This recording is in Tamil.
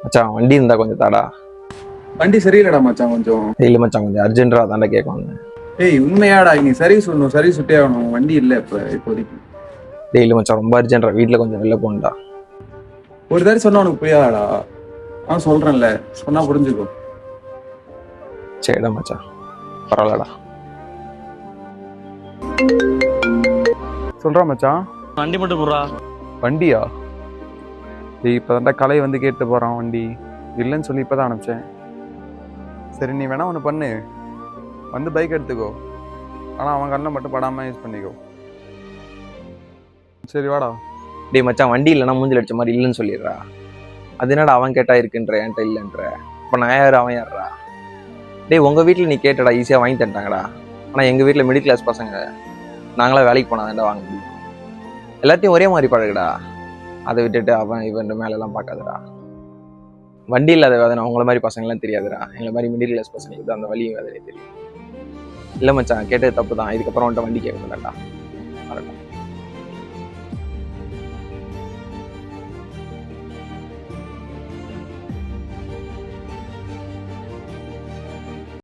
மச்சான் வண்டி இருந்தா கொஞ்சம் தாடா. வண்டி சரியில்லடா மச்சான் கொஞ்சம். இல்லை மச்சான் கொஞ்சம் அர்ஜென்டா தாண்டா கேட்க வந்தேன். ஏய் உண்மையாடா நீ சர்வீஸ் சொல்லணும், சர்வீஸ் சுட்டே ஆகணும். வண்டி இல்லை இப்போதைக்கு. இல்லை மச்சான் ரொம்ப அர்ஜென்டா, வீட்டில் கொஞ்சம் வெளில போகணும்டா. ஒரு தடவை சொன்னா உனக்கு புரியாதாடா? சொல்றேன்ல, சொன்னா புரிஞ்சுக்கோ. சரிடா மச்சான், பரவாயில்லடா. சொல்றா மச்சான். வண்டி மட்டும் போடுறா. வண்டியா? இப்போதான்டா கலை வந்து கேட்டு போறான் வண்டி. இல்லைன்னு சொல்லி இப்போதான் அனுப்பிச்சேன். சரி நீ வேணா ஒன்று பண்ணு, வந்து பைக் எடுத்துக்கோ. ஆனால் அவன் கண்ணில் மட்டும் படாமல் யூஸ் பண்ணிக்கோ. சரி வாடா. டேய் மச்சான் வண்டி இல்லைனா மூஞ்சில் அடிச்ச மாதிரி இல்லைன்னு சொல்லிடுறா. அது என்னடா அவன் கேட்டா இருக்குன்ற, என்கிட்ட இல்லைன்ற. இப்போ நான் யார் அவன் யாருடா? டேய் உங்கள் வீட்டில் நீ கேட்டடா, ஈஸியாக வாங்கி தந்துட்டாங்கடா. ஆனால் எங்கள் வீட்டில் மிடில் கிளாஸ் பசங்க, நாங்களாம் வேலைக்கு போனாதான்டா வாங்க முடியும். எல்லாத்தையும் ஒரே மாதிரி பழகுடா. அதை விட்டுட்டு அவன் இவன் மேலெல்லாம் பார்க்காதடா. வண்டி இல்லாத வேதனை அவங்கள மாதிரி பசங்களாம் தெரியாதுடா. எங்களை மாதிரி மிடில் கிளாஸ் பசங்களுக்கு அந்த வழியும் வேதனை தெரியும். இல்லை மச்சான் கேட்டது தப்பு தான். இதுக்கப்புறம் வந்துட்டு வண்டி கேட்க மாட்டான்டா.